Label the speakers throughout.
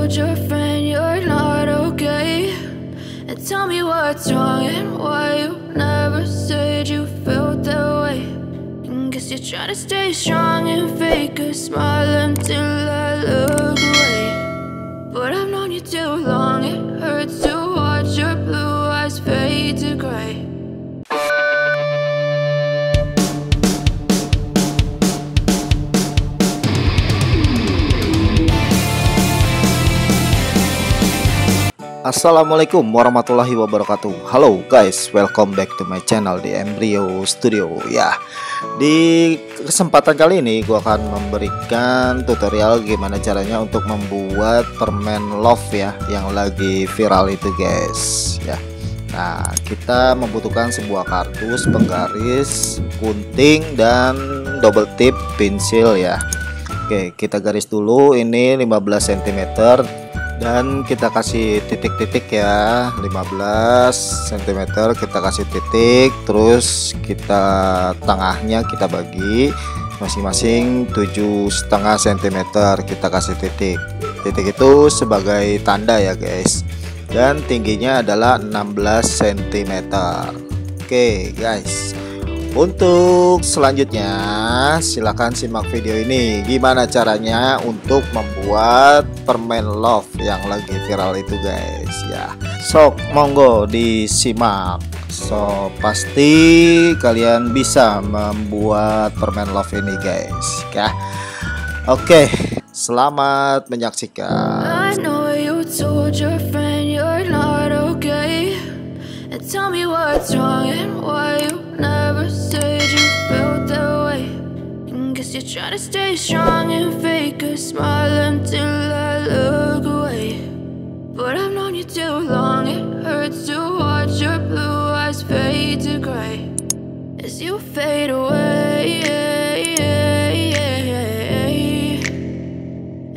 Speaker 1: told your friend you're not okay? And tell me what's wrong and why you never said you felt that way. And guess you're trying to stay strong and fake a smile until I look away. But I've known you too long, it hurts to watch your blue eyes fade to gray.
Speaker 2: Assalamualaikum warahmatullahi wabarakatuh. Halo guys, welcome back to my channel di MBrio Studio. Ya, di kesempatan kali ini gua akan memberikan tutorial gimana caranya untuk membuat permen love ya, yang lagi viral itu guys ya. Nah, kita membutuhkan sebuah kardus, penggaris, gunting, dan double tip pensil ya. Oke, kita garis dulu ini 15 cm. Dan kita kasih titik-titik ya, 15 cm kita kasih titik, terus kita tengahnya kita bagi masing-masing 7,5 cm kita kasih titik. Titik itu sebagai tanda ya guys, dan tingginya adalah 16 cm. Oke guys, untuk selanjutnya silahkan simak video ini gimana caranya untuk membuat permen love yang lagi viral itu guys ya. Sok monggo disimak. So pasti kalian bisa membuat permen love ini guys ya. Oke, selamat menyaksikan.
Speaker 1: I know you told your friend you're not okay. And tell me what's wrong and why you never said you felt that way. And guess you're trying to stay strong and fake a smile until I look away. But I've known you too long, it hurts to watch your blue eyes fade to gray as you fade away,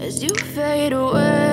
Speaker 1: as you fade away.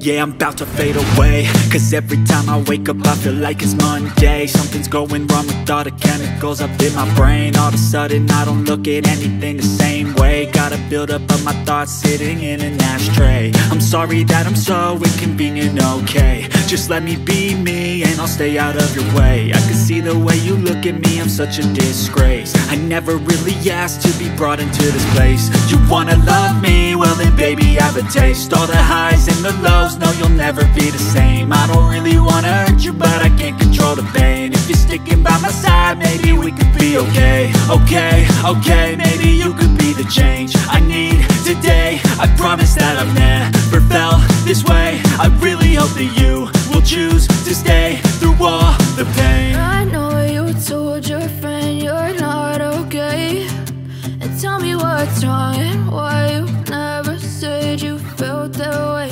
Speaker 3: Yeah, I'm about to fade away, cause every time I wake up I feel like it's Monday. Something's going wrong with all the chemicals up in my brain. All of a sudden I don't look at anything the same way. Got a build up of my thoughts sitting in an ashtray. I'm sorry that I'm so inconvenient, okay. Just let me be me and I'll stay out of your way. I can see the way you look at me, I'm such a disgrace. I never really asked to be brought into this place. You wanna love me? Well then baby I have a taste. All the highs and the lows, no, you'll never be the same. I don't really wanna hurt you, but I can't control the pain. If you're sticking by my side, maybe we could be okay. Okay, maybe you could be the change I need today. I promise that I've never felt this way. I really hope that you will choose to stay through all the pain.
Speaker 1: I know you told your friend you're not okay. And tell me what's wrong and why you never said you felt that way.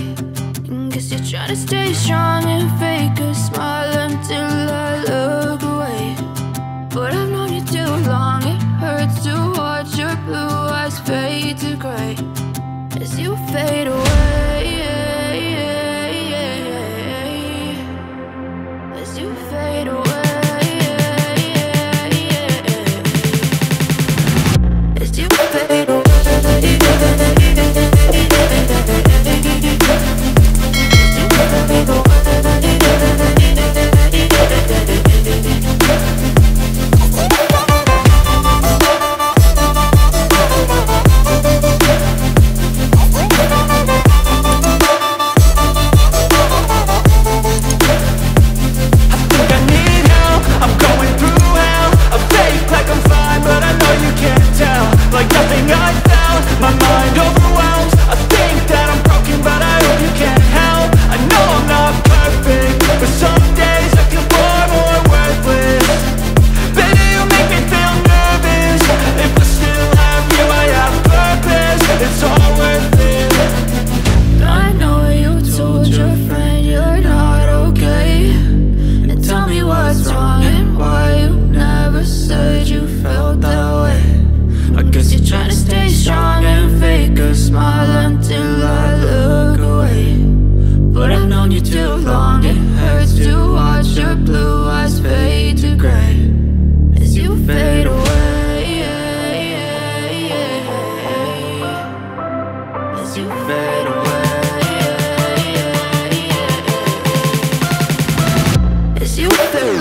Speaker 1: Guess you're trying to stay strong and fake a smile until I look away. But I've known you too long, it hurts to watch your blue eyes fade to gray as you fade away, as you fade away, as you fade away. as you fade away, as you fade away.